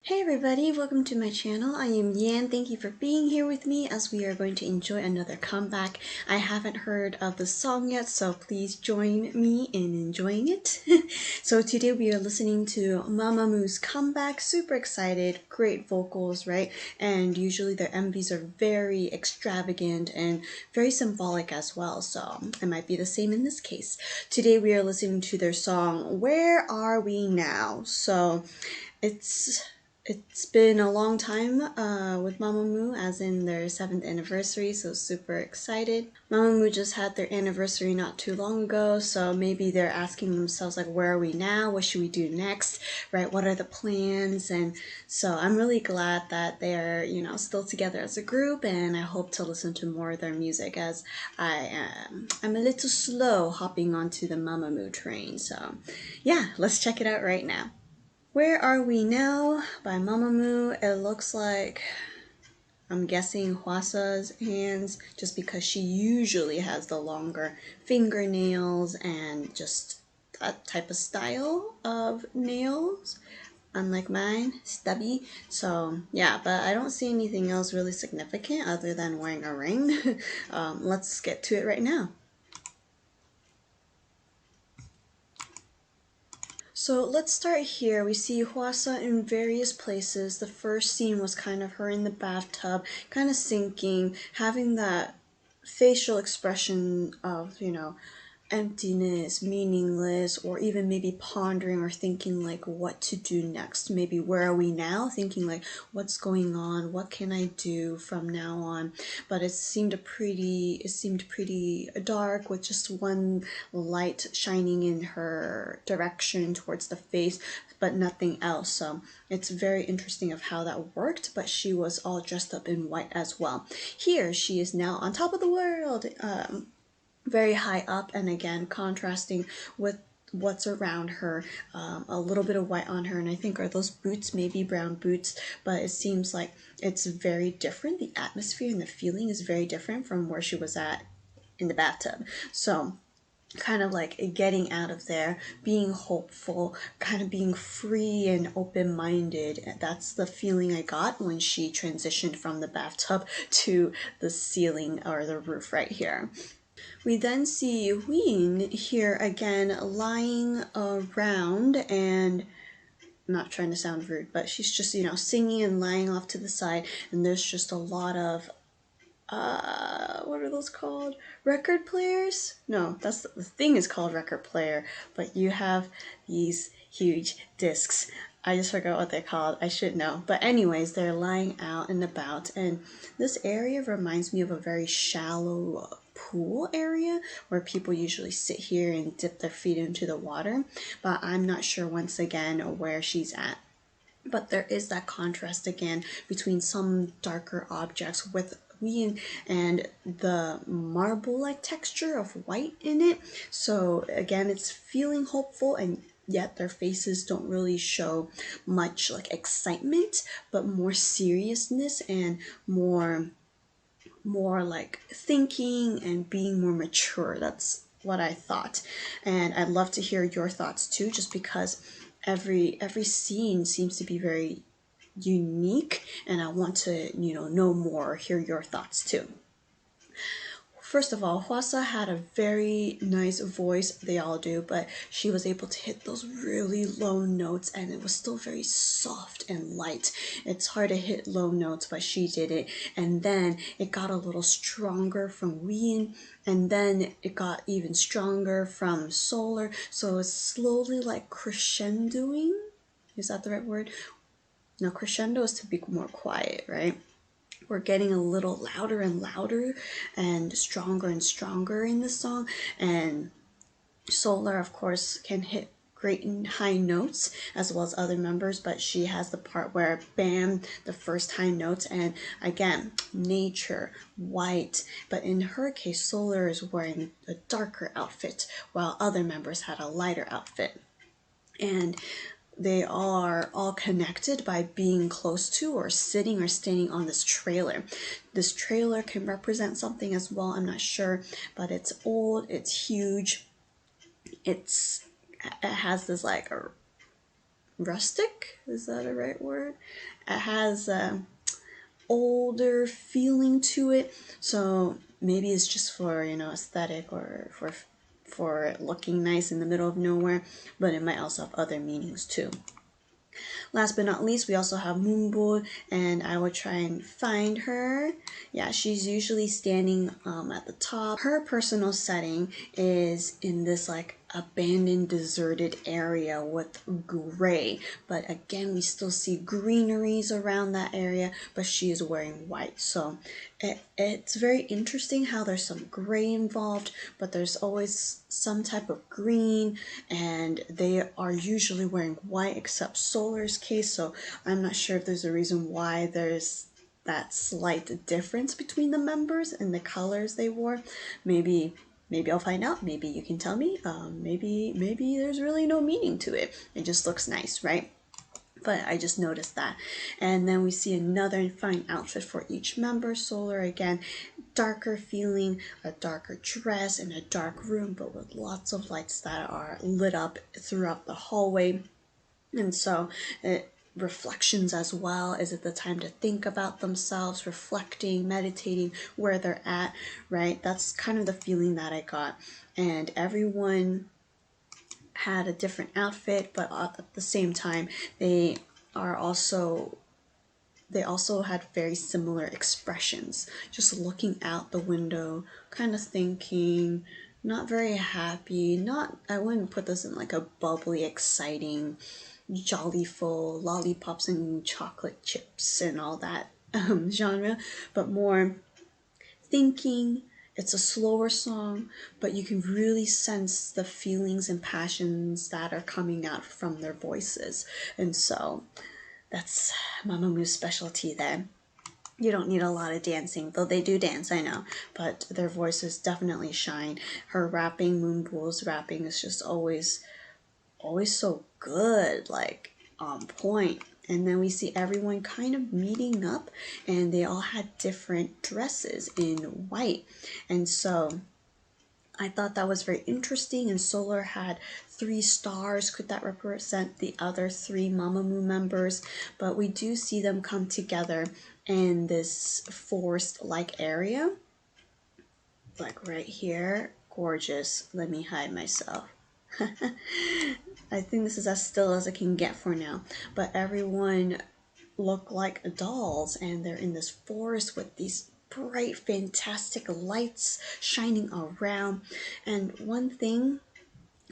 Hey everybody, welcome to my channel. I am Yan. Thank you for being here with me as we are going to enjoy another comeback. I haven't heard of the song yet, so please join me in enjoying it. So today we are listening to MAMAMOO's comeback. Super excited, great vocals, right? And usually their MVs are very extravagant and very symbolic as well, so it might be the same in this case. Today we are listening to their song, Where Are We Now? So it's been a long time with Mamamoo, as in their 7th anniversary, so super excited. Mamamoo just had their anniversary not too long ago, so maybe they're asking themselves like, where are we now? What should we do next? Right? What are the plans? And so I'm really glad that they're, still together as a group, and I hope to listen to more of their music as I'm a little slow hopping onto the Mamamoo train. So yeah, let's check it out right now. Where Are We Now by Mamamoo. It looks like, I'm guessing, Hwasa's hands, just because she usually has the longer fingernails and just that type of style of nails, unlike mine, stubby. So yeah, but I don't see anything else really significant other than wearing a ring. Let's get to it right now. So let's start here. We see Hwasa in various places. The first scene was kind of her in the bathtub, kind of sinking, having that facial expression of, emptiness, meaningless, or even maybe pondering or thinking like what to do next. Maybe where are we now? Thinking like what's going on? What can I do from now on? But it seemed pretty dark with just one light shining in her direction towards the face, but nothing else. So it's very interesting of how that worked, but she was all dressed up in white as well. Here she is now on top of the world, very high up, and again contrasting with what's around her. A little bit of white on her, and I think are those boots, maybe brown boots, but it seems like it's very different. The atmosphere and the feeling is very different from where she was at in the bathtub. So kind of like getting out of there, being hopeful, kind of being free and open-minded. That's the feeling I got when she transitioned from the bathtub to the ceiling or the roof right here. We then see Wheein here again lying around, and I'm not trying to sound rude, but she's just, singing and lying off to the side, and there's just a lot of what are those called? Record players? No, that's the thing is called record player, but you have these huge discs. I just forgot what they're called. I should know. But anyways, they're lying out and about, and this area reminds me of a very shallow pool area where people usually sit here and dip their feet into the water, but I'm not sure once again where she's at. But there is that contrast again between some darker objects with Wheein and the marble-like texture of white in it. So again, it's feeling hopeful, and yet their faces don't really show much like excitement, but more seriousness and more like thinking and being more mature. That's what I thought, and I'd love to hear your thoughts too, just because every scene seems to be very unique, and I want to know more, hear your thoughts too. First of all, Hwasa had a very nice voice, they all do, but she was able to hit those really low notes, and it was still very soft and light. It's hard to hit low notes, but she did it. And then it got a little stronger from Wheein, and then it got even stronger from Solar. So it's slowly like crescendoing. Is that the right word? No, crescendo is to be more quiet, right? We're getting a little louder and louder and stronger in the song. And Solar, of course, can hit great and high notes as well as other members, but she has the part where bam, the first high notes, and again, nature, white. But in her case, Solar is wearing a darker outfit while other members had a lighter outfit. And they are all connected by being close to or sitting or standing on this trailer. This trailer can represent something as well, I'm not sure, but it's old, it's huge, it has this like a rustic. Is that a right word? It has a older feeling to it. So maybe it's just for, aesthetic or for looking nice in the middle of nowhere, but it might also have other meanings too. Last but not least, we also have Moonbo, and I will try and find her. Yeah, she's usually standing at the top. Her personal setting is in this like abandoned, deserted area with gray. But again, we still see greeneries around that area, but she is wearing white. So it's very interesting how there's some gray involved, but there's always some type of green, and they are usually wearing white except Solar's case. So I'm not sure if there's a reason why there's that slight difference between the members and the colors they wore. Maybe I'll find out. Maybe you can tell me. Maybe there's really no meaning to it. It just looks nice, right? But I just noticed that. And then we see another fine outfit for each member. Solar, again, darker feeling, a darker dress in a dark room, but with lots of lights that are lit up throughout the hallway. And so reflections as well. Is it the time to think about themselves, reflecting, meditating, where they're at, right? That's kind of the feeling that I got. And everyone had a different outfit, but at the same time, they also had very similar expressions. Just looking out the window, kind of thinking, not very happy. I wouldn't put this in like a bubbly, exciting, jolly full lollipops and chocolate chips and all that genre, but more thinking. It's a slower song, but you can really sense the feelings and passions that are coming out from their voices. And so that's MAMAMOO's specialty there. You don't need a lot of dancing, though they do dance, I know, but their voices definitely shine. Her rapping, Moonbool's rapping, is just always so good, like on point. And then we see everyone kind of meeting up, and they all had different dresses in white. And so I thought that was very interesting. And Solar had 3 stars. Could that represent the other 3 Mamamoo members? But we do see them come together in this forest-like area. Like right here. Gorgeous. Let me hide myself. I think this is as still as I can get for now. But everyone look like dolls, and they're in this forest with these bright, fantastic lights shining around. And one thing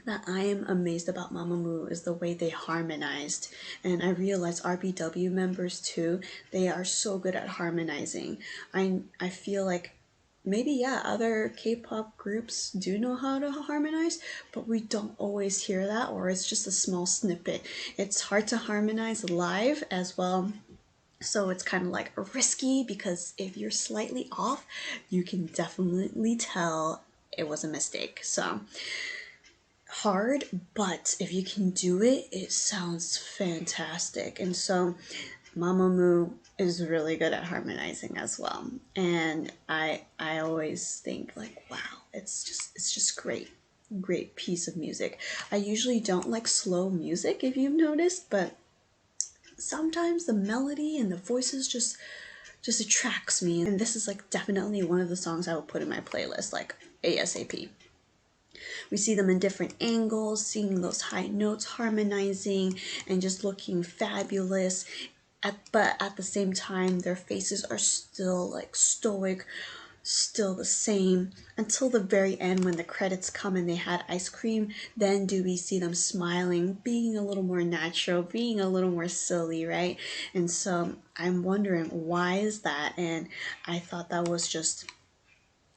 that I am amazed about MAMAMOO is the way they harmonized. And I realize RBW members too, they are so good at harmonizing. I feel like maybe, yeah, other K-pop groups do know how to harmonize, but we don't always hear that, or it's just a small snippet. It's hard to harmonize live as well. So it's kind of like risky, because if you're slightly off, you can definitely tell it was a mistake. So hard, but if you can do it, it sounds fantastic. And so MAMAMOO is really good at harmonizing as well. And I always think like, wow, it's just great piece of music. I usually don't like slow music, if you've noticed, but sometimes the melody and the voices just attracts me. And this is like definitely one of the songs I would put in my playlist, like ASAP. We see them in different angles, singing those high notes, harmonizing, and just looking fabulous. But at the same time, their faces are still like stoic, still the same, until the very end when the credits come and they had ice cream. Then do we see them smiling, being a little more natural, being a little more silly, right? And so I'm wondering, why is that? And I thought that was just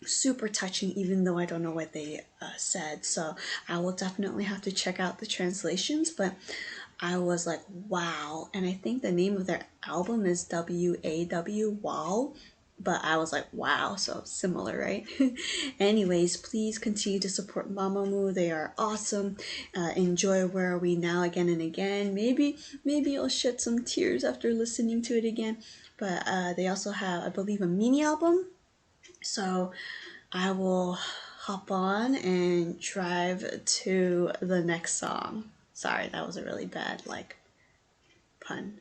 super touching, even though I don't know what they said. So I will definitely have to check out the translations, but I was like, wow. And I think the name of their album is WAW, wow. But I was like, wow, so similar, right? Anyways, please continue to support MAMAMOO. They are awesome. Enjoy Where Are We Now again and again. Maybe I'll shed some tears after listening to it again. But they also have, I believe, a mini album. So I will hop on and drive to the next song. Sorry, that was a really bad, like, pun.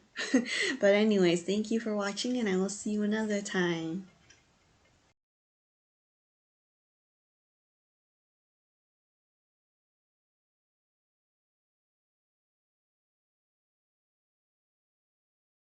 But anyways, thank you for watching, and I will see you another time.